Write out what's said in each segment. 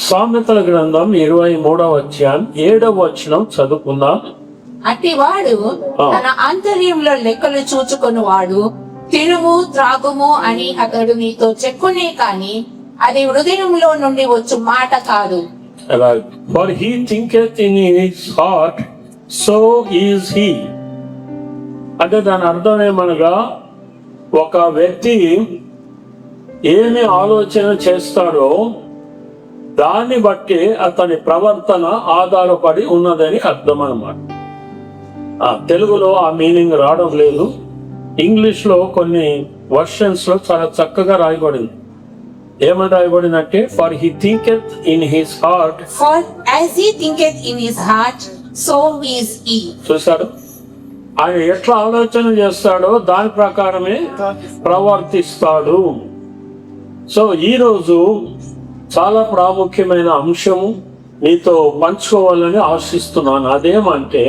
సామెతల గ్రంథం 23వ అధ్యాయం 7వ వచనం చదువుకుందాం. అట్టివాడు తన ఆంతర్యంలో లెక్కలు చూచుకొనువాడు. తినుము త్రాగుము అని అతడు నీతో చెప్పునే కాని అది హృదయంలో నుండి వచ్చు మాట కాదు. For he thinketh in his heart, so is he. అంటే దాని అర్థం ఏమనగా, ఒక వ్యక్తి ఏమి ఆలోచన చేస్తాడో దాన్ని బట్టి అతని ప్రవర్తన ఆధారపడి ఉన్నదని అర్థం అన్నమాట. తెలుగులో ఆ మీనింగ్ రావడం లేదు. ఇంగ్లీష్ లో కొన్ని వర్షన్స్ లో చాలా చక్కగా రాయబడింది. ఏమని రాయబడినట్టే, for he thinketh in his heart, for as he thinketh in his heart so is he. చూసాడు, ఆయన ఎట్లా ఆలోచన చేస్తాడో దాని ప్రకారమే ప్రవర్తిస్తాడు. సో ఈరోజు చాలా ప్రాముఖ్యమైన అంశము మీతో పంచుకోవాలని ఆశిస్తున్నాను. అదేమంటే,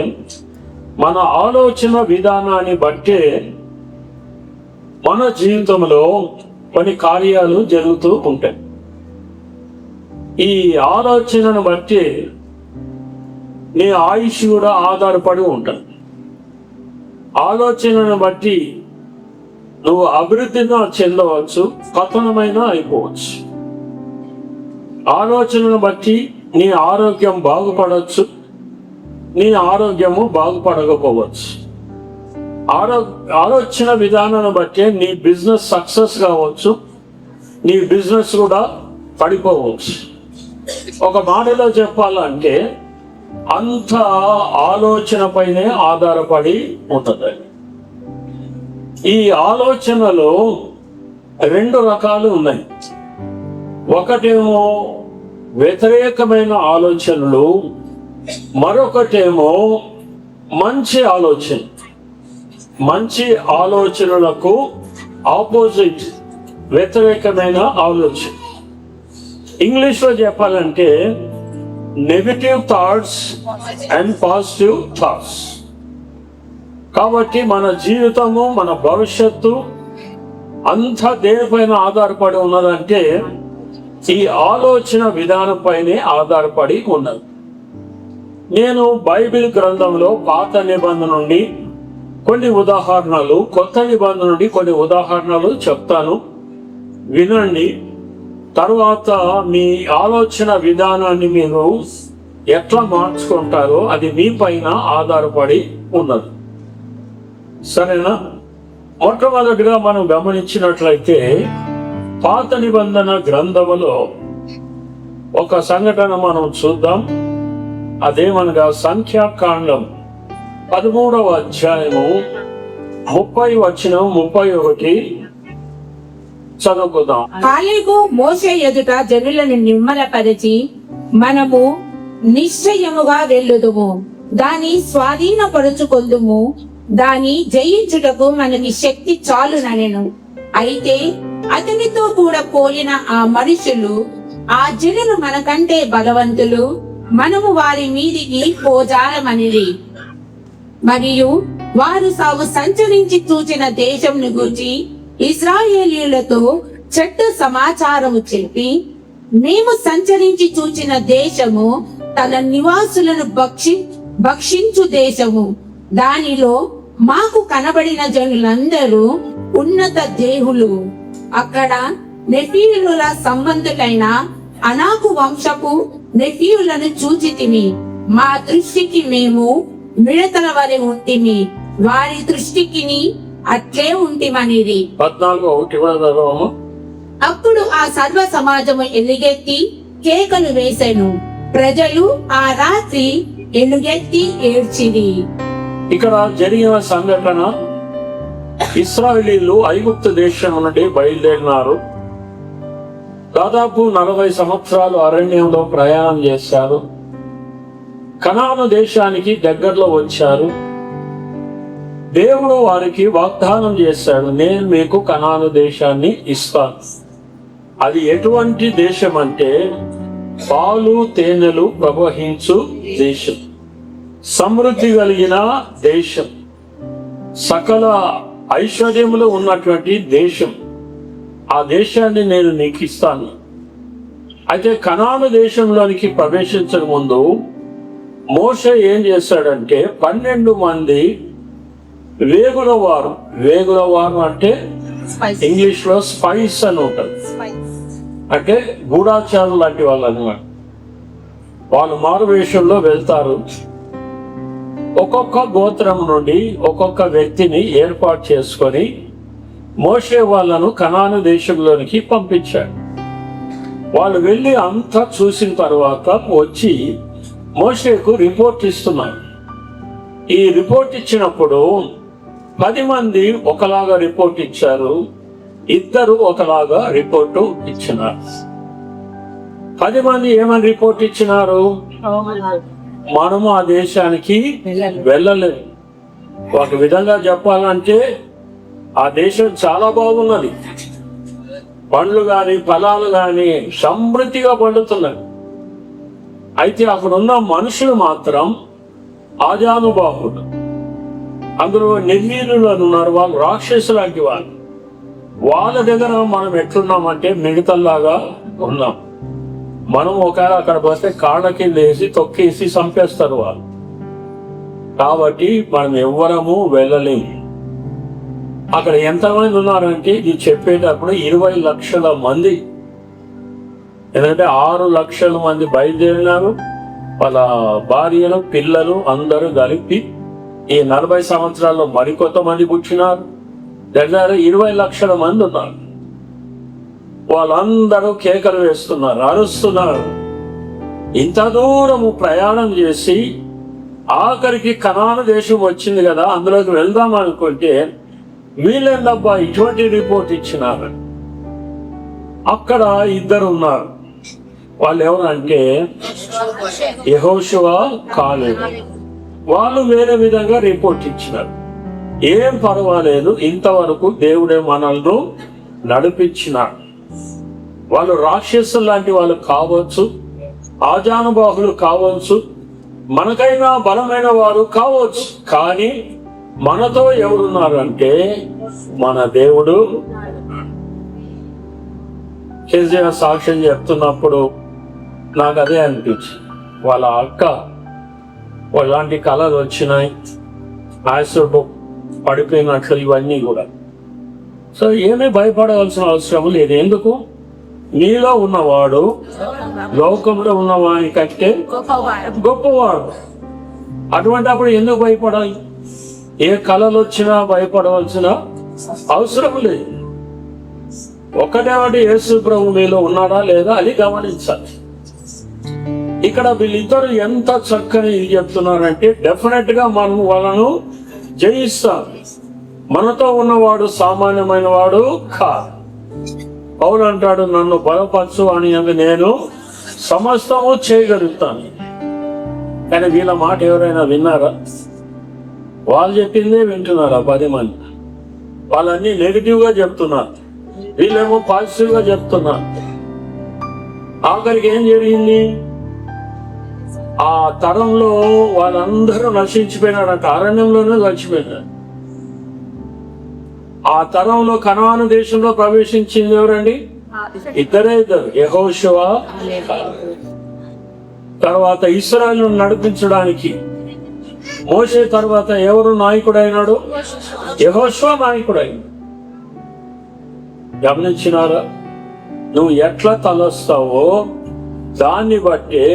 మన ఆలోచన విధానాన్ని బట్టే మన జీవితంలో కొన్ని కార్యాలు జరుగుతూ ఉంటాయి. ఈ ఆలోచనను బట్టి నీ ఆయుష్ కూడా ఆధారపడి ఉంటుంది. ఆలోచనను బట్టి నువ్వు అభివృద్ధిగా చెందవచ్చు, పతనమైన అయిపోవచ్చు. ఆలోచనను బట్టి నీ ఆరోగ్యం బాగుపడవచ్చు, నీ ఆరోగ్యము బాగుపడకపోవచ్చు. ఆలోచన విధానాన్ని బట్టి నీ బిజినెస్ సక్సెస్ కావచ్చు, నీ బిజినెస్ కూడా పడిపోవచ్చు. ఒక మాటలో చెప్పాలంటే అంత ఆలోచన పైనే ఆధారపడి ఉంటుంది. ఈ ఆలోచనలో 2 రకాలు ఉన్నాయి. ఒకటేమో వ్యతిరేకమైన ఆలోచనలు, మరొకటేమో మంచి ఆలోచన. మంచి ఆలోచనలకు ఆపోజిట్ వ్యతిరేకమైన ఆలోచన. ఇంగ్లీష్లో చెప్పాలంటే negative thoughts and positive thoughts. కాబట్టి మన జీవితము, మన భవిష్యత్తు అంతా దేనిపైన ఆధారపడి ఉన్నదంటే ఈ ఆలోచన విధానం పైనే ఆధారపడి ఉన్నది. నేను బైబిల్ గ్రంథంలో పాత నిబంధన నుండి కొన్ని ఉదాహరణలు, కొత్త నిబంధన నుండి కొన్ని ఉదాహరణలు చెప్తాను, వినండి. తర్వాత మీ ఆలోచన విధానాన్ని మీరు ఎట్లా మార్చుకుంటారో అది మీ పైన ఆధారపడి ఉన్నది. సరేనా? మొట్టమొదటిగా మనం గమనించినట్లయితే పాత నిబంధన గ్రంథములో ఒక సంఘటన మనం చూద్దాం. అదేమనగా సంఖ్యాకాండం 13వ అధ్యాయము 30 వచనం 31 చదువుకుందాం. కాలేబు మోషే ఎదుట జనులను నిమ్మలపరిచి, మనము నిశ్చయముగా వెళ్ళుదుము, దాని స్వాధీనపరుచుకొందుము, దాని జయించుటకు మనకి శక్తి చాలుననెను. అయితే అతనితో కూడా పోయిన ఆ మనుషులు, ఆ జనులు మనకంటే బలవంతులు, మనము వారి మీదికి పోజాలమనిరి. మరియు వారు సాగు సంచరించి చూచిన దేశంను గూర్చి ఇశ్రాయేలీయులతో చెడ్డ సమాచారము చెప్పి, మేము సంచరించి చూచిన దేశము తన నివాసులను భక్షించు దేశము, దానిలో మాకు కనబడిన జనులందరూ ఉన్నత దేహులు. అక్కడ నెఫీయుల సంబంధులైన అనాకు వంశపు నెఫీయులను చూచితిమి. మా దృష్టికి మేము మిడతల వలె ఉంటిమి, వారి దృష్టికి అట్లే ఉంటిమనిది. 14. అప్పుడు ఆ సర్వ సమాజము ఎలుగెత్తి కేకలు వేసెను. ప్రజలు ఆ రాత్రి ఎలుగెత్తి ఏడ్చిరి. ఇక్కడ జరిగిన సంఘటన, ఇశ్రాయేలీయులు ఐగుప్తు దేశం నుండి బయలుదేరినారు. దాదాపు 40 సంవత్సరాలు అరణ్యంలో ప్రయాణం చేశారు. కనాను దేశానికి దగ్గరలో వచ్చారు. దేవుడు వారికి వాగ్దానం చేశాడు, నేను మీకు కనాను దేశాన్ని ఇస్తాను. అది ఎటువంటి దేశం అంటే పాలు తేనెలు ప్రవహించు దేశం, సమృద్ధి కలిగిన దేశం, సకల ఐశ్వర్యములు ఉన్నటువంటి దేశం. ఆ దేశాన్ని నేను నీకు ఇస్తాను. అయితే కనాను దేశంలోనికి ప్రవేశించక ముందు మోషే ఏం చేశాడంటే 12 మంది వేగులవారు అంటే ఇంగ్లీష్ లో స్పైస్ అని ఉంటుంది, అంటే గూఢాచారులు లాంటి వాళ్ళు అనమాట. వాళ్ళు మారువేషంలో వెళ్తారు. ఒక్కొక్క గోత్రం నుండి ఒక్కొక్క వ్యక్తిని ఏర్పాటు చేసుకొని మోషే వాళ్ళను కనాను దేశంలోనికి పంపించాడు. వాళ్ళు వెళ్ళి అంతా చూసిన తర్వాత వచ్చి మోషేకు రిపోర్ట్ ఇస్తున్నారు. ఈ రిపోర్ట్ ఇచ్చినప్పుడు 10 మంది ఒకలాగా రిపోర్ట్ ఇచ్చారు, 2 ఒకలాగా రిపోర్టు ఇచ్చినారు. 10 మంది ఏమని రిపోర్ట్ ఇచ్చినారు? మనము ఆ దేశానికి వెళ్ళలేము. ఒక విధంగా చెప్పాలంటే ఆ దేశం చాలా బాగున్నది, పండ్లు గాని ఫలాలు గాని సమృద్ధిగా పండుతున్నాయి. అయితే అక్కడ ఉన్న మనుషులు మాత్రం ఆజానుబాహుడు, అందులో నిర్వీర్యులు ఉన్నారు, వాళ్ళు రాక్షసు లాంటి వాళ్ళు. వాళ్ళ దగ్గర మనం ఎట్లున్నామంటే మిగతల్లాగా ఉన్నాం. మనం ఒకవేళ అక్కడ పోతే కాళ్ళ కింద వేసి తొక్కేసి చంపేస్తారు వాళ్ళు. కాబట్టి మనం ఎవ్వరము వెళ్ళలేము. అక్కడ ఎంతమంది ఉన్నారంటే ఇది చెప్పేటప్పుడు 20 లక్షల మంది. ఎందుకంటే 6 లక్షల మంది బయలుదేరినారు, వాళ్ళ భార్యలు పిల్లలు అందరూ కలిపి. ఈ 40 సంవత్సరాల్లో మరికొంతమంది పుట్టినారు. దగ్గర 20 లక్షల మంది ఉన్నారు. వాళ్ళందరూ కేకలు వేస్తున్నారు, అరుస్తున్నారు. ఇంత దూరము ప్రయాణం చేసి ఆఖరికి కనాను దేశం వచ్చింది కదా, అందులోకి వెళ్దాం అనుకుంటే వీళ్ళేందబ్బా ఇటువంటి రిపోర్ట్ ఇచ్చినారు. అక్కడ 2 ఉన్నారు. వాళ్ళు ఎవరంటే యెహోషువ, కాలేబు. వాళ్ళు వేరే విధంగా రిపోర్ట్ ఇచ్చినారు. ఏం పర్వాలేదు, ఇంతవరకు దేవుడే మనల్ని నడిపించినాడు. వాళ్ళు రాక్షసులు లాంటి వాళ్ళు కావచ్చు, ఆజానుబాహులు కావచ్చు, మనకైనా బలమైన వారు కావచ్చు, కానీ మనతో ఎవరున్నారు అంటే మన దేవుడు. కేసీఆర్ సాక్ష్యం చెప్తున్నప్పుడు నాకు అదే అనిపించింది. వాళ్ళ అక్క అలాంటి కళలు వచ్చినాయి, ఆశలు పడిపోయినట్లు, ఇవన్నీ కూడా. సో ఏమీ భయపడవలసిన అవసరం లేదు. ఎందుకు? నీలో ఉన్నవాడు లోకంలో ఉన్నవాడి కంటే గొప్పవాడు. అటువంటిప్పుడు ఎందుకు భయపడాలి? ఏ కళలు వచ్చినా భయపడవలసిన అవసరం లేదు. ఒకటి యేసు ప్రభు మీలో ఉన్నాడా లేదా అది గమనించాలి. ఇక్కడ వీళ్ళిద్దరు ఎంత చక్కని చెప్తున్నారంటే డెఫినెట్ గా మనం వాళ్ళను జయిస్తాం. మనతో ఉన్నవాడు సామాన్యమైన వాడు కాదు. పౌలు అంటాడు, నన్ను బలపరచు అని నేను సమస్తము చేయగలుగుతాను. కానీ వీళ్ళ మాట ఎవరైనా విన్నారా? వాళ్ళు చెప్పిందే వింటున్నారా? 10 మంది వాళ్ళన్నీ నెగిటివ్ గా చెప్తున్నారు, వీళ్ళేమో పాజిటివ్ గా చెప్తున్నారు. ఆఖరికి ఏం జరిగింది? ఆ తరంలో వాళ్ళందరూ నశించిపోయినారంట, అరణ్యంలోనే చచ్చిపోయినారు. ఆ తరంలో కనాను దేశంలో ప్రవేశించింది ఎవరండి? 2 యెహోషువ. తర్వాత ఇశ్రాయేలును నడిపించడానికి మోషే తర్వాత ఎవరు నాయకుడైనాడు? యెహోషువ నాయకుడైనాడు. గమనించినారా? నువ్వు ఎట్లా తలస్తావో దాన్ని బట్టే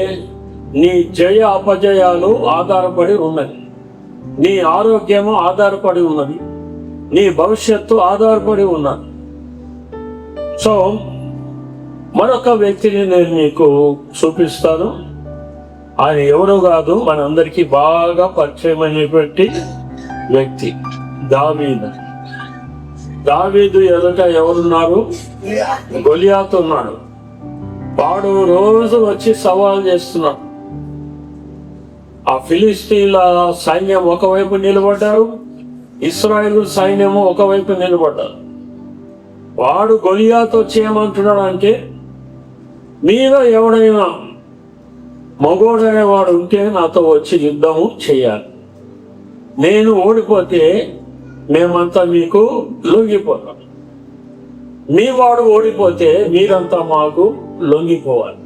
నీ జయ అపజయాలు ఆధారపడి ఉన్నది, నీ ఆరోగ్యము ఆధారపడి ఉన్నది, నీ భవిష్యత్తు ఆధారపడి ఉన్నది. సో మరొక వ్యక్తిని నేను నీకు చూపిస్తాను. ఆయన ఎవరో కాదు, మనందరికీ బాగా పరిచయమైనటువంటి వ్యక్తి దావీదు. దావీదు ఎదుట ఎవరున్నారు? గొలియాతు ఉన్నాడు. వాడు రోజు వచ్చి సవాల్ చేస్తున్నాడు. ఆ ఫిలిస్తీన్ల సైన్యం ఒకవైపు నిలబడ్డారు, ఇశ్రాయేలు సైన్యము ఒకవైపు నిలబడ్డారు. వాడు గొలియాతు వచ్చి ఏమంటున్నాడు అంటే, మీలో ఎవడైనా మగోడనే వాడు ఉంటే నాతో వచ్చి యుద్ధము చేయాలి. నేను ఓడిపోతే మేమంతా మీకు లొంగిపోతాం, మీ వాడు ఓడిపోతే మీరంతా మాకు లొంగిపోవాలి.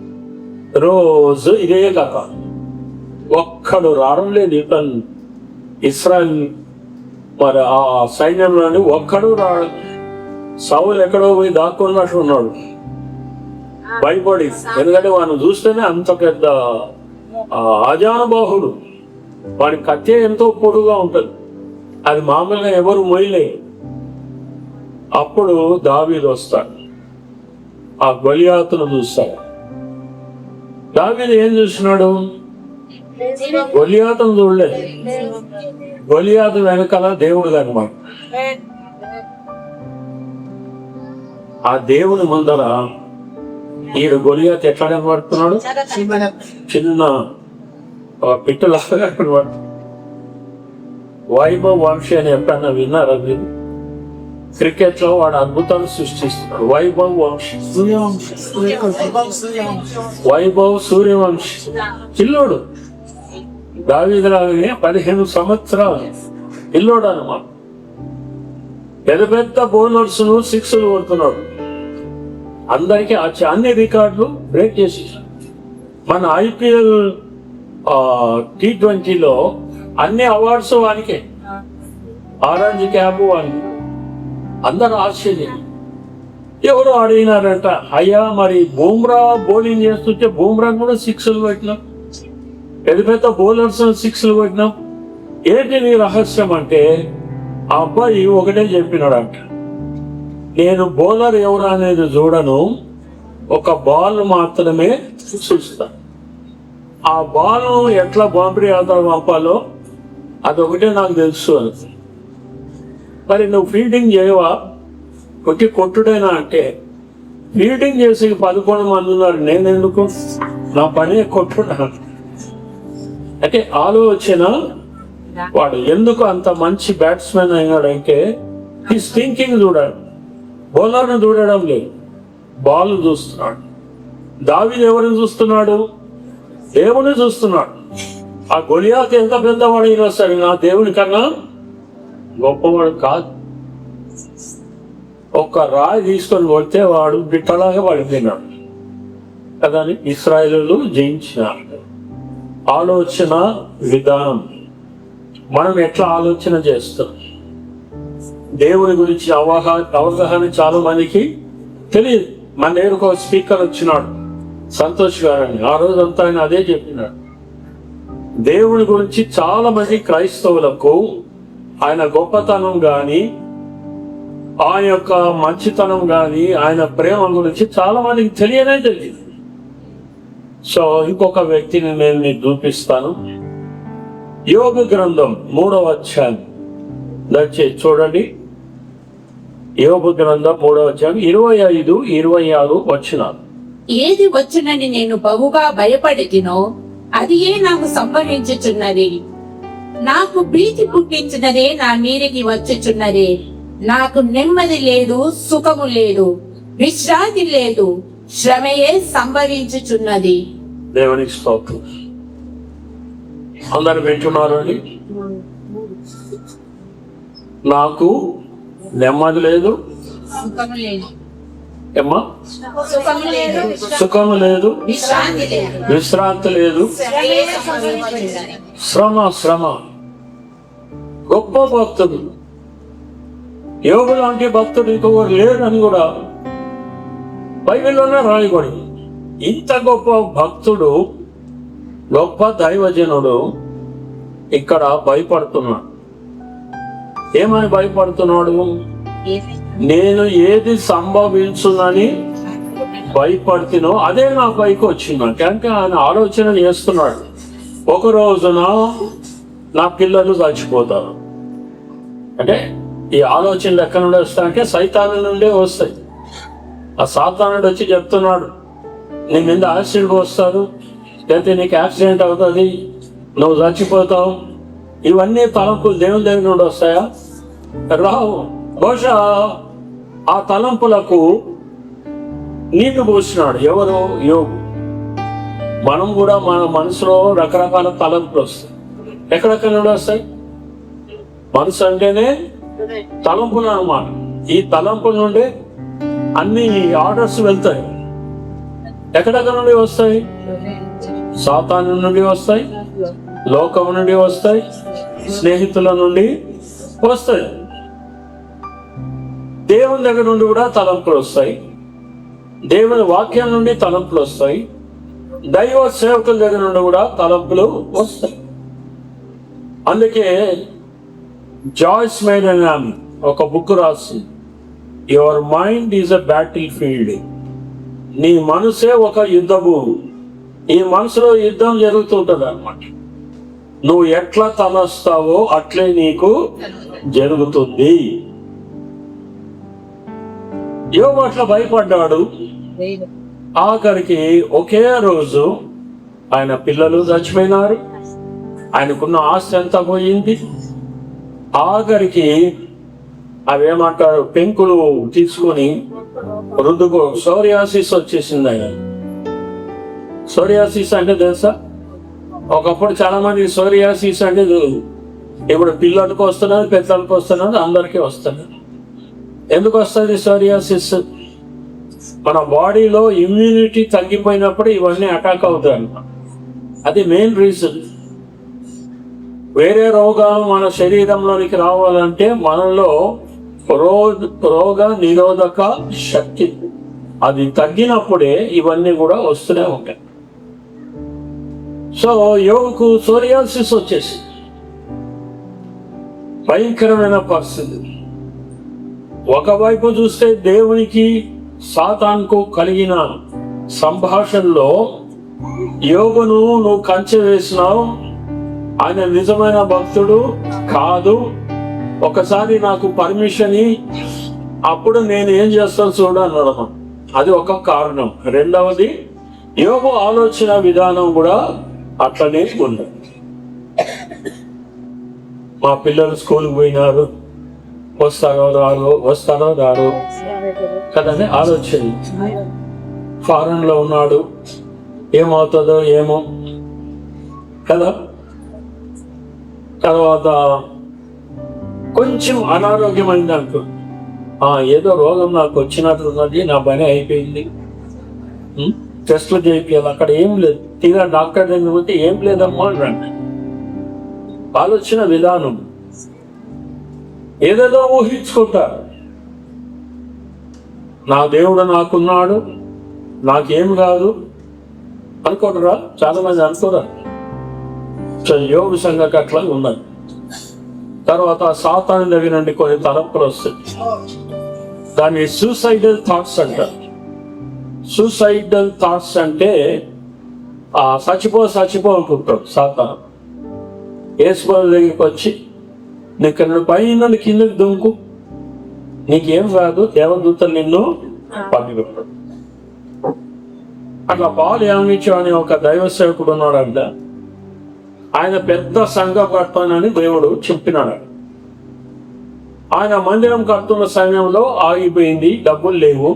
రోజు ఇదే కథ. ఒక్కడు రావడం లేదు. ఇతను ఇస్రాయల్ మరి ఆ సైన్యంలోని ఒక్కడు రావడం. సౌలు ఎక్కడో పోయి దాక్కున్నట్టు ఉన్నాడు, భయపడి. ఎందుకంటే వాడిని చూస్తేనే అంత పెద్ద ఆజానుబాహుడు. వాడి కత్తి ఎంతో పొడుగా ఉంటుంది, అది మామూలుగా ఎవరు మోయలే. అప్పుడు దావీదు వస్తాడు, ఆ గొలియాతును చూస్తాడు. దావీదు ఏం చూసినాడు? గొలియాతును చూడలేదు. గొలియాతు వెనకాల దేవుడు కనమాట. ఆ దేవుని ముందర ఈడు గొలియాతు ఎట్లా కనబడుతున్నాడు? చిన్న పిట్టలాగా కనబడుతున్నాడు. వైభవ్ వంశీ అని ఎప్పుడన్నా విన్నారా మీరు? క్రికెట్ లో వాడు అద్భుతాలు సృష్టిస్తున్నాడు. వైభవ్ వంశీ, వైభవ్ సూర్యవంశీ పిల్లోడు. దావీదులాగే 15 సంవత్సరాలు పిల్లోడు అన్నమాట. పెద్ద పెద్ద బౌలర్స్ ను సిక్స్లు కొడుతున్నాడు. అందరికీ అన్ని రికార్డులు బ్రేక్ చేసి. మన IPL T20లో అన్ని అవార్డ్స్ వానికే, ఆరెంజ్ క్యాప్ వానికి. అందరూ ఆశ్చర్యం. ఎవరు అడిగినారంట, అయ్యా మరి బూమ్రా బౌలింగ్ చేస్తుంటే బూమ్రా కూడా సిక్స్లు కొట్టినాం, పెద్ద పెద్ద బౌలర్స్ సిక్స్లు కొట్టినాం, ఏంటి నీ రహస్యం అంటే ఆ అబ్బాయి ఒకటే చెప్పినాడంట, నేను బౌలర్ ఎవరు అనేది చూడను, ఒక బాల్ మాత్రమే చూస్తా. ఆ బాల్ ఎట్లా బౌండరీ ఆధార పంపాలో అదొకటే నాకు తెలుసు అని. మరి నువ్వు ఫీల్డింగ్ చేయవా? కొట్టుడైనా అంటే ఫీల్డింగ్ చేసి 11 మంది ఉన్నారు, నేను ఎందుకు? నా పని కొట్టుడా. అంటే ఆలోచన. వాడు ఎందుకు అంత మంచి బ్యాట్స్మెన్ అయినాడంటే హిస్ థింకింగ్ చూడాడు. బౌలర్ను చూడడం లేదు, బాల్ చూస్తున్నాడు. దావీదు ఎవరిని చూస్తున్నాడు? దేవుని చూస్తున్నాడు. ఆ గొలియాతు ఎంత పెద్దవాడు అయినా సరే నా దేవుని కన్నా గొప్పవాడు కాదు. ఒక్క రాయి తీసుకొని కొడితే వాడు బిట్టలాగా పడిపోయినాడు కదా. ఇశ్రాయేలు జయించినారు. ఆలోచన విధానం. మనం ఎట్లా ఆలోచన చేస్తాం? దేవుని గురించి అవగాహన చాలా మందికి తెలియదు. మన దగ్గరకు ఒక స్పీకర్ వచ్చినాడు, సంతోష్ గారని. ఆ రోజంతా ఆయన అదే చెప్పినాడు. దేవుని గురించి చాలా మంది క్రైస్తవులకు ఆయన గొప్పతనం గాని, ఆయన యొక్క మంచితనం గాని, ఆయన ప్రేమ గురించి చాలా మందికి తెలియనే తెలియదు. సో ఇంకొక వ్యక్తిని నేను మీకు చూపిస్తాను. యోబు గ్రంథం 3వ అధ్యాయం దయచేసి చూడండి. యోబు గ్రంథం 3వ అధ్యాయం 25, 26 వచనాలు. ఏది వచ్చునని నేను బహుగా భయపడితినో అది నాకు సంభవించుచున్నది. నాకు ప్రీతి పుట్టించినదే నా మీదికి వచ్చుచున్నదే. నాకు నెమ్మది లేదు, సుఖము లేదు, విశ్రాంతి లేదు, శ్రమయే సంభవించుచున్నది. దేవునికి స్తోత్రం. అందరు వింటున్నారు అండి? నాకు నెమ్మది లేదు, ఏమ్మా సుఖము లేదు, విశ్రాంతి లేదు, శ్రమ. గొప్ప భక్తుడు యోబు లాంటి భక్తుడు ఇంకొకరు లేరు అని కూడా బైబిల్లోనే రాయబడి. ఇంత గొప్ప భక్తుడు, గొప్ప దైవజనుడు ఇక్కడ భయపడుతున్నాడు. ఏమని భయపడుతున్నాడు? నేను ఏది సంభవించునని భయపడుతున్నో అదే నా పైకి వచ్చిందంటే. అంటే ఆయన ఆలోచన చేస్తున్నాడు, ఒక రోజున నా పిల్లలు చచ్చిపోతారు. అంటే ఈ ఆలోచనలు ఎక్కడి నుండి వస్తాయంటే సైతాను నుండే వస్తాయి. ఆ సాతానుడు వచ్చి చెప్తున్నాడు, నీ మీద యాసిడ్ వస్తారు, లేకపోతే నీకు యాక్సిడెంట్ అవుతుంది, నువ్వు చచ్చిపోతావు. ఇవన్నీ తలంపులు దేవుని దగ్గర నుండి వస్తాయా? రావు. బహుశా ఆ తలంపులకు నీళ్లు పోసినాడు ఎవరు? యోబు. మనం కూడా మన మనసులో రకరకాల తలంపులు వస్తాయి. ఎక్కడెక్కడ నుండి వస్తాయి? మనసు అంటేనే తలంపులు అన్నమాట. ఈ తలంపుల నుండి అన్ని ఆర్డర్స్ వెళ్తాయి. ఎక్కడెక్కడ నుండి వస్తాయి? సాతాను నుండి వస్తాయి, లోకం నుండి వస్తాయి, స్నేహితుల నుండి వస్తాయి. దేవుని దగ్గర నుండి కూడా తలంపులు వస్తాయి, దేవుని వాక్యం నుండి తలంపులు వస్తాయి, దైవ సేవకుల దగ్గర నుండి కూడా తలంపులు వస్తాయి. అందుకే జాయిస్ మైడన్ ఆమె ఒక బుక్ రాసి, your mind is a battle field. నీ మనసే ఒక యుద్ధ భూమి. ఈ మనసులో యుద్ధం జరుగుతుంటది అన్నమాట. నువ్వు ఎట్లా తలస్తావో అట్లే నీకు జరుగుతుంది. యోబు అట్లా భయపడ్డాడు. ఆఖరికి ఒకే రోజు ఆయన పిల్లలు చచ్చిపోయినారు, ఆయనకున్న ఆస్తి అంతా పోయింది. ఆఖరికి అవేమంటారు, పెంకులు తీసుకొని రుద్దుకో, సోరియాసిస్ వచ్చేసింది. ఆయన సోరియాసిస్ అంటే తెలుసా? ఒకప్పుడు చాలా మంది సోరియాసిస్ అంటే ఇప్పుడు పిల్లలకు వస్తున్నది, పెద్దలకు వస్తున్నది, అందరికీ వస్తున్నది. ఎందుకు వస్తుంది సోరియాసిస్? మన బాడీలో ఇమ్యూనిటీ తగ్గిపోయినప్పుడు ఇవన్నీ అటాక్ అవుతాయి అన్నమాట. అది మెయిన్ రీజన్. వేరే రోగాలు మన శరీరంలోనికి రావాలంటే మనలో రోగ నిరోధక శక్తి అది తగ్గినప్పుడే ఇవన్నీ కూడా వస్తూనే ఉంటాయి. సో యోగుకు సోరియాసిస్ వచ్చేసి భయంకరమైన పరిస్థితి. ఒకవైపు చూస్తే దేవునికి సాతానుకు కలిగిన సంభాషణలో, యోగును నువ్వు కంచె వేసినావు, ఆయన నిజమైన భక్తుడు కాదు, ఒకసారి నాకు పర్మిషన్ అప్పుడు నేను ఏం చేస్తాను చూడు అన్నాడు. అది ఒక కారణం. రెండవది, యోగు ఆలోచన విధానం కూడా అట్లనే ఉంది. మా పిల్లలు స్కూల్కి పోయినారు, వస్తారో రారు కదని ఆలోచన. ఫారెన్ లో ఉన్నాడు, ఏమవుతుందో ఏమో కదా. తర్వాత కొంచెం అనారోగ్యమైంది అనుకో, ఏదో రోగం నాకు వచ్చినట్లున్నది, నా పని అయిపోయింది, టెస్ట్లు చేయించాలి, అక్కడ ఏం లేదు, తీరా డాక్టర్ దగ్గర పోతే ఏం లేదమ్మా అని ఆలోచన విధానం. ఏదేదో ఊహించుకుంటారు. నా దేవుడు నాకున్నాడు, నాకేం కాదు అనుకోనరా? చాలా మంది అనుకోరా. యోగు సంఘకు అట్లా ఉన్నది. తర్వాత సాతాను దగ్గర నుండి కొన్ని తలంపులు వస్తాయి. దాన్ని సూసైడల్ థాట్స్ అంటారు. సూసైడల్ థాట్స్ అంటే చచ్చిపో అనుకుంటాడు సాతాను. యేసుబాబు దగ్గరికి వచ్చి, నీకు పైన కిందకి దుంకు, నీకేం కాదు, దేవదూతలు నిన్ను పంపిపెట్టాడు. అట్లా పాలు యామించు అని ఒక దైవ సేవకుడు ఉన్నాడంట. ఆయన పెద్ద సంఘం కడతానని దేవుడు చెప్పినాడు. ఆయన మందిరం కడుతున్న సమయంలో ఆగిపోయింది, డబ్బులు లేవు.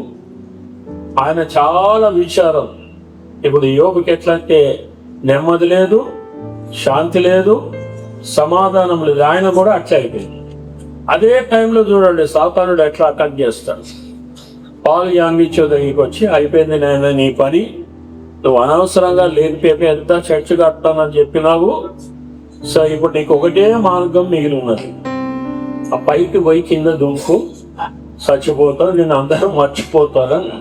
ఆయన చాలా విచారం. ఇప్పుడు యోగుకి ఎట్లంటే నెమ్మది లేదు, శాంతి లేదు, సమాధానం లేదు. ఆయన కూడా అట్లా అయిపోయింది. అదే టైంలో చూడండి సాతానుడు ఎట్లా అటాక్ చేస్తాడు. పాలు యాంగిచ్చో దగ్గరికి వచ్చి, అయిపోయింది నాయన నీ పని, నువ్వు అనవసరంగా లేనిపేపే ఎంత చర్చ్ కట్టానని చెప్పినావు. సో ఇప్పుడు నీకు ఒకటే మార్గం మిగిలి ఉన్నది, ఆ పైకి పోయి కింద దుంకు, చచ్చిపోతావు, నేను అందరూ మర్చిపోతారని.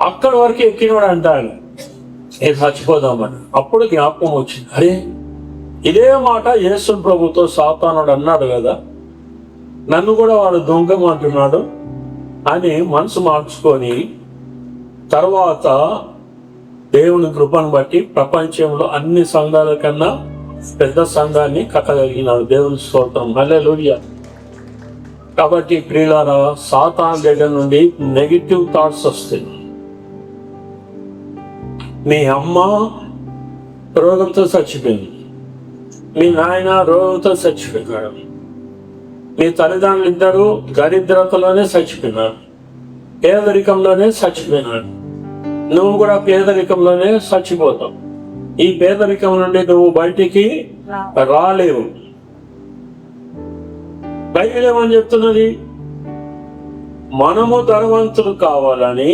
అక్కడి వరకు ఎక్కినవాడు అంటాడు, నేను చచ్చిపోదామని. అప్పుడు జ్ఞాపకం వచ్చింది, అరే ఇదే మాట యేసు ప్రభుతో సాతానుడు అన్నాడు కదా, నన్ను కూడా వాడు దొంగమంటున్నాడు అని మనసు మార్చుకొని, తర్వాత దేవుని కృపను బట్టి ప్రపంచంలో అన్ని సంఘాల కన్నా పెద్ద సంఘాన్ని కట్టగలిగినాడు. దేవుని స్తోత్రం, హల్లెలూయా. కాబట్టి ప్రియులారా, సాతాను దగ్గర నుండి నెగిటివ్ థాట్స్ వస్తాయి. మీ అమ్మ రోగంతో చచ్చిపోయింది, మీ నాయన రోగంతో చచ్చిపోయినాడు, మీ తల్లిదండ్రులు ఇద్దరు దరిద్రతలోనే చచ్చిపోయినారు, పేదరికంలోనే చచ్చిపోయినాడు. నువ్వు కూడా పేదరికంలోనే చచ్చిపోతావు. ఈ పేదరికం నుండి నువ్వు బయటికి రాలేవు. బైబిల్ ఏమని చెప్తున్నది? మనము ధనవంతులు కావాలని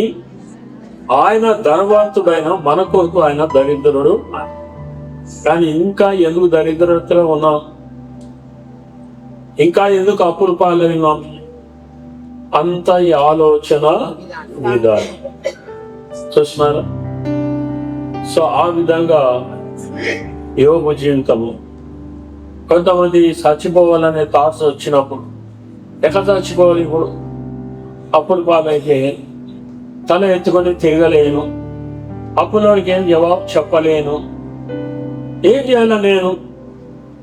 ఆయన ధనవంతుడైన మన కొరకు ఆయన దరిద్రుడు. కానీ ఇంకా ఎందుకు దరిద్రతలో ఉన్నాం? ఇంకా ఎందుకు అప్పుల పాలైనాం? అంత ఈ ఆలోచన విధానం చూస్తున్నారా? సో ఆ విధంగా యోబు జీవితము. కొంతమంది చచ్చిపోవాలనే థాట్స్ వచ్చినప్పుడు ఎక్కడ చచ్చిపోవాలి? ఇప్పుడు అప్పుల పాలైతే తల ఎత్తుకొని తిరగలేను, అప్పులోనికి ఏం జవాబు చెప్పలేను, ఏం చేయాలి నేను?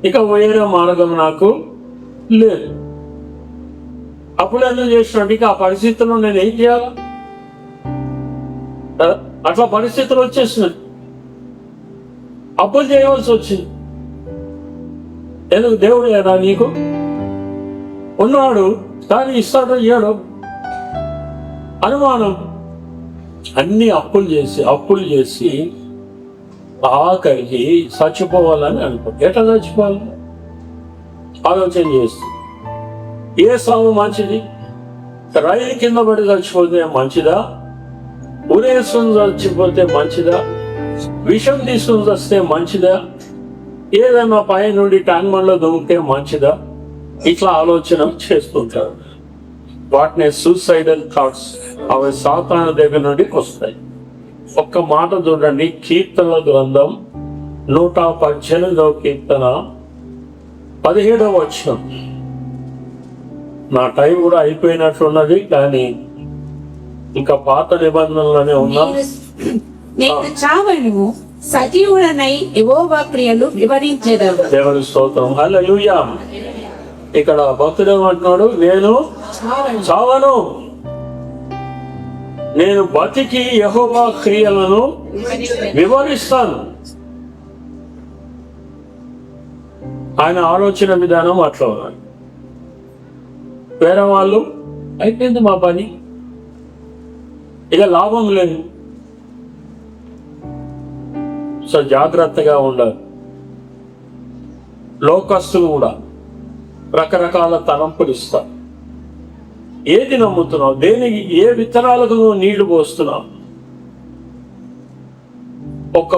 ఇక వేరే మార్గం నాకు లేదు. అప్పుడు ఎందుకు చేసినట్టు ఇక ఆ పరిస్థితుల్లో నేను ఏం చేయాలి? అట్లా పరిస్థితులు వచ్చేసినాయి, అప్పులు చేయవలసి వచ్చింది. ఎందుకు? దేవుడు ఏదా నీకు ఉన్నాడు కానీ ఇస్తాడో ఇయ్యాడు అనుమానం. అన్ని అప్పులు చేసి ఆఖరికి చచ్చిపోవాలని అనుకో. ఎట్లా చచ్చిపోవాలి? ఆలోచన చేసి ఏ సాగు మంచిది? రైలు కింద పడి చచ్చిపోతే మంచిదా? ఉరేసుకుని చచ్చిపోతే మంచిదా? విషం తీసుకుని వస్తే మంచిదా? ఏదైనా పై నుండి ట్యాంక్మెంట్లో దొరికితే మంచిదా? ఇట్లా ఆలోచన చేస్తుంటారు. వాటిని సూసైడల్ థాట్స్, అవి సాతాను దగ్గర నుండి వస్తాయి. ఒక్క మాట చూడండి, కీర్తన గ్రంథం 118వ కీర్తన 17వ వచనం. నా టైం కూడా అయిపోయినట్లున్నది, కానీ ఇంకా పాత నిబంధనలోనే ఉన్నాం. నేను చావను, సజీవుడనై యెహోవా క్రియలు వివరించెదను. దేవుని స్తోత్రం, హల్లెలూయా. ఇక్కడ భక్తుడు ఏమంటున్నాడు? నేను చావను, నేను బతికి యెహోవా క్రియలను వివరిస్తాను. ఆయన ఆలోచన విధానం అట్లా ఉన్నాడు. వేరే వాళ్ళు అయిపోయింది మా పని, ఇక లాభం లేదు. సో జాగ్రత్తగా ఉండాలి. లోకస్తులు కూడా రకరకాల తలంపులు ఇస్తారు. ఏది నమ్ముతున్నావు? దేనికి, ఏ విత్తనాలకు నువ్వు నీళ్లు పోస్తున్నావు? ఒక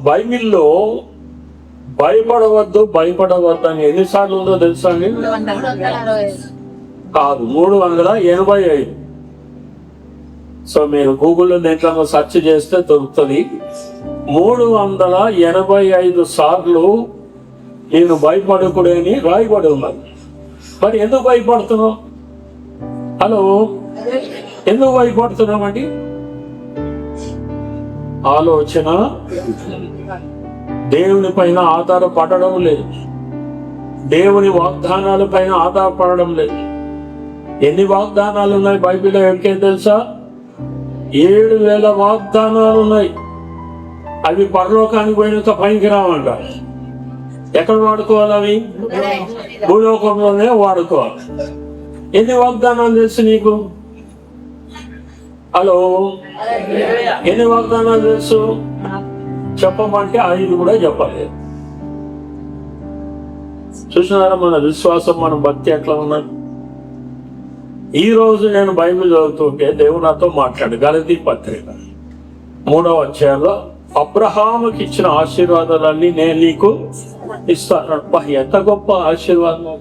బైబిల్లో భయపడవద్దు అని ఎన్నిసార్లు ఉందో తెలుసా అండి? కాదు, 385. సో మీరు గూగుల్లో దేంట్లో సెర్చ్ చేస్తే దొరుకుతుంది. 385 సార్లు నేను భయపడకూడని రాయబడి ఉన్నాను. మరి ఎందుకు భయపడుతున్నావు? హలో, ఎందుకు భయపడుతున్నామండి? ఆలోచన దేవుని పైన ఆధారపడడం లేదు, దేవుని వాగ్దానాల పైన ఆధారపడడం లేదు. ఎన్ని వాగ్దానాలు ఉన్నాయి బైబిల్లో? ఎవరికే తెలుసా? 7,000 వాగ్దానాలు ఉన్నాయి. అవి పరలోకానికి పోయినాక పైకి రావంట. ఎక్కడ వాడుకోవాలి? అవి భూలోకంలోనే వాడుకోవాలి. ఎన్ని వాగ్దానాలు తెలుసు నీకు? హలో, ఎన్ని వాగ్దానాలు తెలుసు? చెప్పమంటే 5 కూడా చెప్పాలి. చూసినారా మన విశ్వాసం, మన భక్తి ఎట్లా ఉన్నది? ఈ రోజు నేను బైబిల్ చదువుతుంటే దేవుడు నాతో మాట్లాడు. గలతీ పత్రిక 3వ అధ్యాయంలో అబ్రహాముకి ఇచ్చిన ఆశీర్వాదాలన్నీ నేను నీకు ఇస్తాను. ఎంత గొప్ప ఆశీర్వాదం!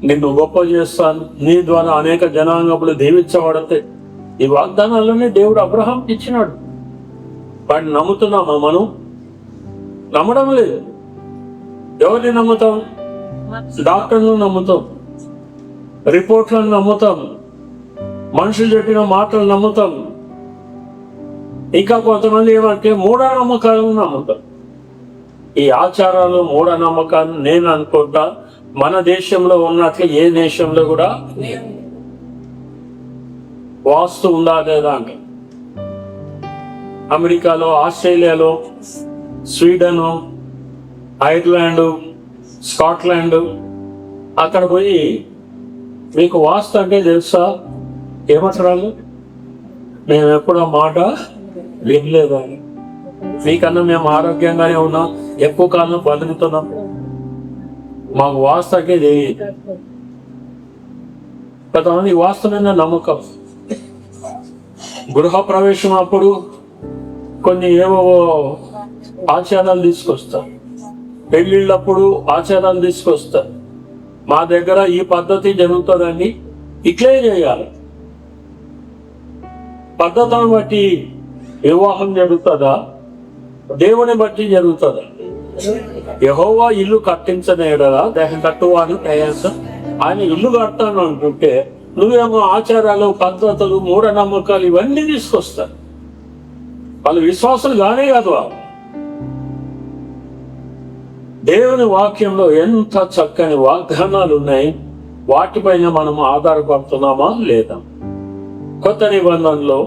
నిన్ను గొప్ప చేస్తాను, నీ ద్వారా అనేక జనాంగములు దీవించబడతాయి. ఈ వాగ్దానాలన్నీ దేవుడు అబ్రహాంకి ఇచ్చినాడు. వాటిని నమ్ముతున్నామా మనం? నమ్మడం లేదు. ఎవరిని నమ్ముతాం? డాక్టర్లను నమ్ముతాం, రిపోర్ట్లను నమ్ముతాం, మనుషులు చెప్పిన మాటలు నమ్ముతాం. ఇంకా కొంతమంది ఏమంటే మూఢనమ్మకాలను నమ్ముతాం. ఈ ఆచారాలు, మూఢనమ్మకాలు నేను అనుకుంటా మన దేశంలో ఉన్నట్లు ఏ దేశంలో కూడా వాస్తు ఉందా లేదా అంటే, అమెరికాలో, ఆస్ట్రేలియాలో, స్వీడను, ఐర్లాండు, స్కాట్లాండ్, అక్కడ పోయి మీకు వాస్తు అంటే తెలుసా? ఏమంటారు? మేము ఎప్పుడు ఆ మాట వినలేదని. మీకన్నా మేము ఆరోగ్యంగానే ఉన్నాం, ఎక్కువ కాలం బతుకుతున్నాం, మాకు వాస్తు అంటే తెలియదు. కొంతమంది వాస్తు మీద నమ్మకం. గృహ ప్రవేశం అప్పుడు కొన్ని ఏవో ఆచారాలు తీసుకొస్తారు, పెళ్ళిళ్ళప్పుడు ఆచారాలు తీసుకొస్తారు. మా దగ్గర ఈ పద్ధతి జరుగుతుందండి, ఇట్లే చేయాలి. పద్ధతులను బట్టి వివాహం జరుగుతుందా, దేవుని బట్టి జరుగుతుందా? యెహోవా ఇల్లు కట్టించనేడలా దేహ కట్టువాని ప్రయాసం. ఆయన ఇల్లు కడతాను అనుకుంటే నువ్వేమో ఆచారాలు, పద్ధతులు, మూఢనమ్మకాలు ఇవన్నీ తీసుకొస్తారు. వాళ్ళు విశ్వాసులు కానే కాదు. దేవుని వాక్యంలో ఎంత చక్కని వాగ్దానాలు ఉన్నాయి, వాటిపైన మనం ఆధారపడుతున్నామా లేదా? కొత్త నిబంధనలో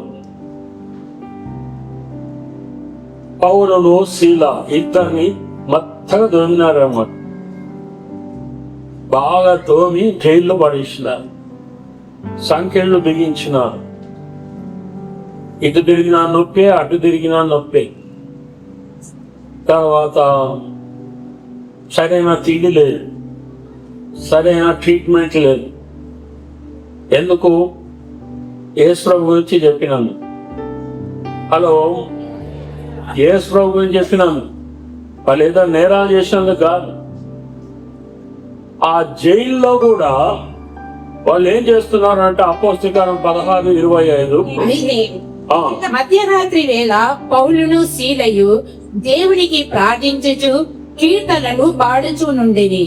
పౌలును శీల ఇద్దరిని మెత్తగా దోమినారన్నమాట. బాగా తోమి జైల్లో పడేసినారు, సంఖ్యలు బిగించినారు. ఇటు తిరిగినా నొప్పే, అటు తిరిగినా నొప్పే. తర్వాత సరైన తిండి లేదు, సరైన ట్రీట్మెంట్ లేదు. ఎందుకు? యేసు ప్రభు గురించి చెప్పినాను. హలో, యేసు ప్రభు గురించి చెప్పినాను. వాళ్ళు ఏదో నేరాలు చేసినందుకు కాదు. ఆ జైల్లో కూడా వాళ్ళు ఏం చేస్తున్నారు అంటే అపోస్తలకార్యం 16:25 మధ్యరాత్రి వేళ పౌలును శీలయు దేవునికి ప్రార్థించుచు కీర్తనలు పాడుచూ నుండిరి.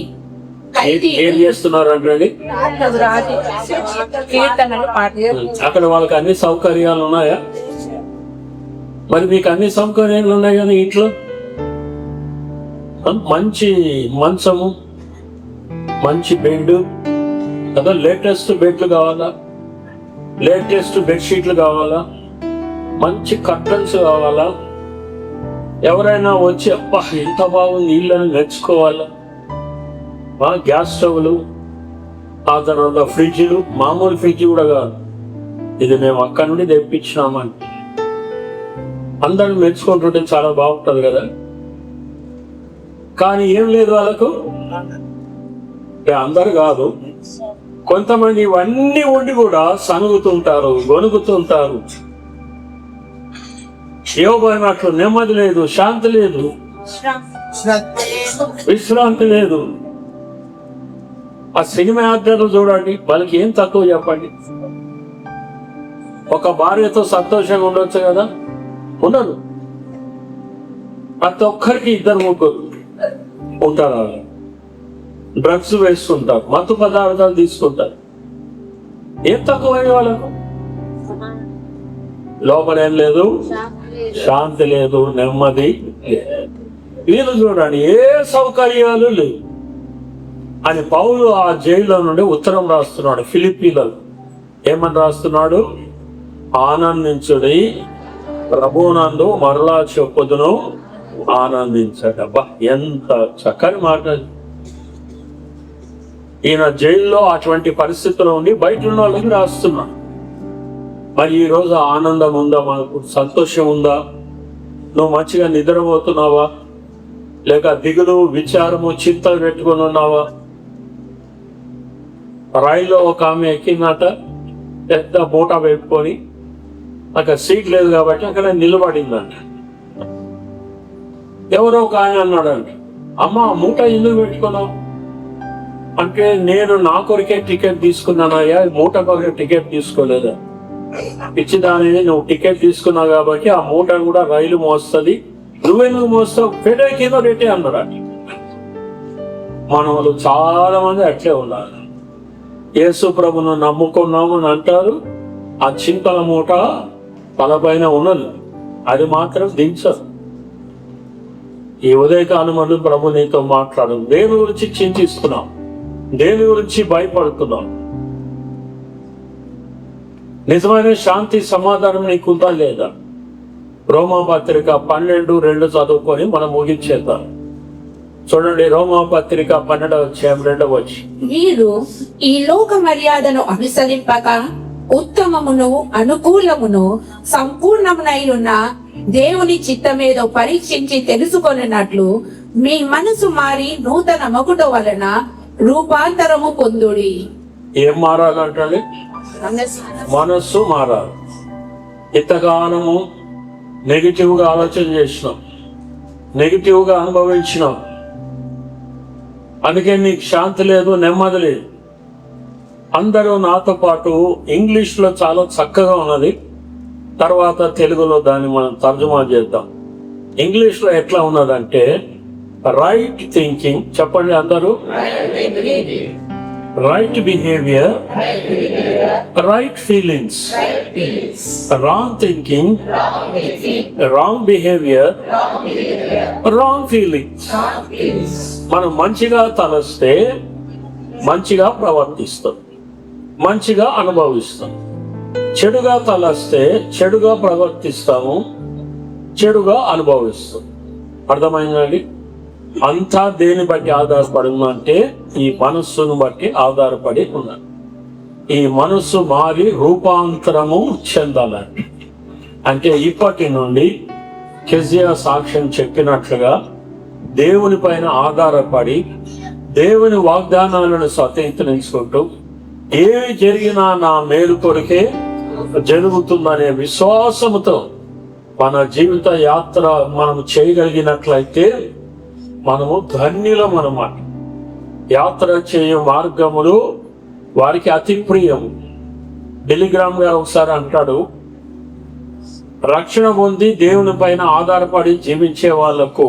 ఏం చేస్తున్నారు అంటే కీర్తనలు అక్కడ వాళ్ళకి అన్ని సౌకర్యాలు ఉన్నాయా? మరి మీకు అన్ని సౌకర్యాలు ఉన్నాయి కానీ ఇంట్లో మంచి మంచము, మంచి బెడ్ కదా, లేటెస్ట్ బెడ్లు కావాలా, లేటెస్ట్ బెడ్షీట్లు కావాలా, మంచి కర్టన్స్ కావాలా? ఎవరైనా వచ్చి అబ్బా ఎంత బాగుంది ఇల్లని మెచ్చుకోవాలా? గ్యాస్ స్టవ్లు, ఆ తర్వాత ఫ్రిడ్జ్లు, మామూలు ఫ్రిడ్జ్ కూడా కాదు, ఇది మేము అక్కడి నుండి తెప్పించినామని అందరిని మెచ్చుకుంటుంటే చాలా బాగుంటుంది కదా. కానీ ఏం లేదు వాళ్ళకు. అందరు కాదు, కొంతమంది ఇవన్నీ ఉండి కూడా సనుగుతుంటారు, గొనుగుతుంటారు. యోగమైనట్లు నెమ్మది లేదు, శాంతి లేదు, విశ్రాంతి లేదు. ఆ సినిమా యాక్టర్లు చూడండి, వాళ్ళకి ఏం తక్కువ చెప్పండి. ఒక భార్యతో సంతోషంగా ఉండొచ్చు కదా, ఉండరు. ప్రతి ఒక్కరికి 2-3 ఉంటారు. డ్రగ్స్ వేస్తుంటారు, మత్తు పదార్థాలు తీసుకుంటారు. ఏం తక్కువైన వాళ్ళకు? లోపల ఏం లేదు, శాంతి లేదు, నెమ్మది లేదు. వీళ్ళు చూడండి, ఏ సౌకర్యాలు లేవు అని పౌలు ఆ జైల్లో నుండి ఉత్తరం రాస్తున్నాడు ఫిలిప్పీలకు. ఏమని రాస్తున్నాడు? ఆనందించుడి ప్రభునందు మరలా చెప్పుదును ఆనందించట. అబ్బా ఎంత చక్కని మాట. ఈయన జైల్లో అటువంటి పరిస్థితుల్లో ఉండి బయట ఉన్న వాళ్ళకి రాస్తున్నా. మరి ఈరోజు ఆనందం ఉందా? మనకు సంతోషం ఉందా? నువ్వు మంచిగా నిద్రపోతున్నావా? లేక దిగులు, విచారము, చింతలు పెట్టుకుని ఉన్నావా? రైల్లో ఒక ఆమె ఎక్కిందట, పెద్ద మూట పెట్టుకొని, అక్కడ సీట్ లేదు కాబట్టి అక్కడ నిలబడిందంట. ఎవరో ఒక ఆయన అన్నాడంట, అమ్మ మూట ఎందుకు పెట్టుకున్నావు అంటే, నేను నా కొరికే టికెట్ తీసుకున్నానయ్యా, మూట కొరికే టికెట్ తీసుకోలేదా? పిచ్చిదాని, నువ్వు టికెట్ తీసుకున్నావు కాబట్టి ఆ మూట కూడా రైలు మోస్తుంది, నువ్వెందుకు మోస్తావు? పెట్టే కింద పెట్టే అన్నాడు. మన వాళ్ళు చాలా మంది అట్లే ఉన్నారు. యేసు ప్రభును నమ్ముకున్నాము అని అంటారు, ఆ చింతల మూట తలపైన ఉన్నది, అది మాత్రం దించదు. ఈ ఉదయకాలం మందు ప్రభు నీతో మాట్లాడు. దేని గురించి చింతిస్తున్నాం? దేని గురించి భయపడుతున్నాం? నిజమైన శాంతి, సమాధానం నీకుందా లేదా? రోమాపత్రిక 12:2 చదువుకొని మనం ముగించేద్దాం. చూడండి, రోమాపత్రిక 12:2. మీరు ఈ లోక మర్యాదను అనుసరింపక ఉత్తమమును అనుకూలమును సంపూర్ణమునైన దేవుని చిత్తమేదో పరీక్షించి తెలుసుకొనినట్లు మీ మనసు మారి నూతన మగుట వలన రూపాంతరము పొందుడి. ఏం మారాలంటే మనస్సు మారాలి. ఇంతకాలము నెగిటివ్గా ఆలోచన చేసినాం, నెగిటివ్గా అనుభవించినాం, అందుకే నీకు శాంతి లేదు, నెమ్మది లేదు. అందరూ నాతో పాటు ఇంగ్లీష్లో చాలా చక్కగా ఉన్నది, తర్వాత తెలుగులో దాన్ని మనం తర్జుమా చేద్దాం. ఇంగ్లీష్లో ఎట్లా ఉన్నదంటే రైట్ థింకింగ్, చెప్పండి అందరూ, right behaviour, right feelings, wrong thinking, wrong behaviour, wrong feelings. మనం మంచిగా తలస్తే మంచిగా ప్రవర్తిస్తాం, మంచిగా అనుభవిస్తాం. చెడుగా తలస్తే చెడుగా ప్రవర్తిస్తాము, చెడుగా అనుభవిస్తాం. అర్థమైందండి? అంతా దేని బట్టి ఆధారపడి ఉందంటే ఈ మనస్సును బట్టి ఆధారపడి ఉన్నది. ఈ మనస్సు మారి రూపాంతరము చెందాలండి. అంటే ఇప్పటి నుండి కెజియా సాక్ష్యం చెప్పినట్లుగా దేవుని పైన ఆధారపడి దేవుని వాగ్దానాలను స్వతంత్రించుకుంటూ ఏమి జరిగినా నా మేలు కొరకే జరుగుతుందనే విశ్వాసముతో మన జీవిత యాత్ర మనం చేయగలిగినట్లయితే మనము ధన్యులం అన్నమాట. యాత్ర చేయు మార్గములు వారికి అతి ప్రియము. బిలిగ్రామ్ గారు ఒకసారి అంటాడు, రక్షణ పొంది దేవుని పైన ఆధారపడి జీవించే వాళ్లకు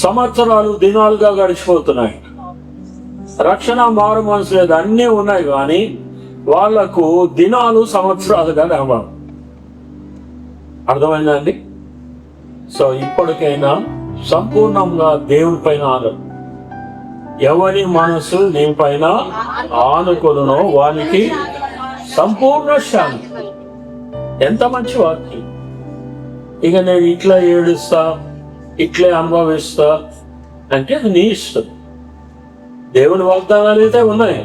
సంవత్సరాలు దినాలుగా గడిచిపోతున్నాయి. రక్షణ మారు మనసు లేదు, అన్నీ ఉన్నాయి, కానీ వాళ్లకు దినాలు సంవత్సరాలుగా కనబడవు. అర్థమైందండి? సో ఇప్పటికైనా సంపూర్ణంగా దేవుని పైన ఆధారం. ఎవరి మనసు నీ పైన ఆనుకొనునో వానికి సంపూర్ణ శాంతి. ఎంత మంచి వాక్యం! ఇక నేను ఇట్లా ఏడుస్తా, ఇట్లే అనుభవిస్తా అంటే అది నీ ఇష్టం. దేవుని వాగ్దానాలు అయితే ఉన్నాయి.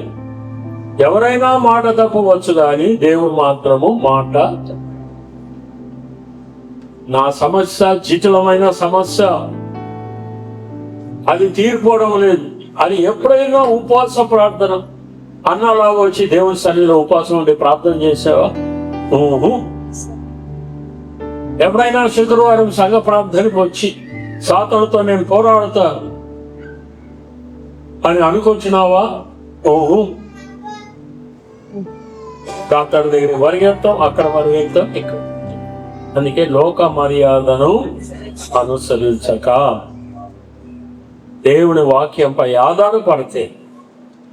ఎవరైనా మాట తప్పవచ్చు, కానీ దేవుడు మాత్రము మాట. నా సమస్య జటిలమైన సమస్య, అది తీరిపోవడం లేదు అని ఎప్పుడైనా ఉపవాస ప్రార్థన అన్నలాగా వచ్చి దేవుని సన్నిధిలో ఉపవాసం ఉండి ప్రార్థన చేసావా? ఎప్పుడైనా శుక్రవారం సంఘ ప్రార్థనకు వచ్చి సాతానుతో నేను పోరాడుతా అని అనుకొచ్చినావా? డాక్టర్ దగ్గర పరిగెత్తాం, అక్కడ పరిగెత్తాం, ఇక్కడ. అందుకే లోక మర్యాదను అనుసరించక దేవుని వాక్యంపై ఆధారపడితే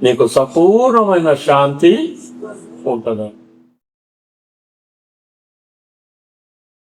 నీకు సంపూర్ణమైన శాంతి ఉంటుంది.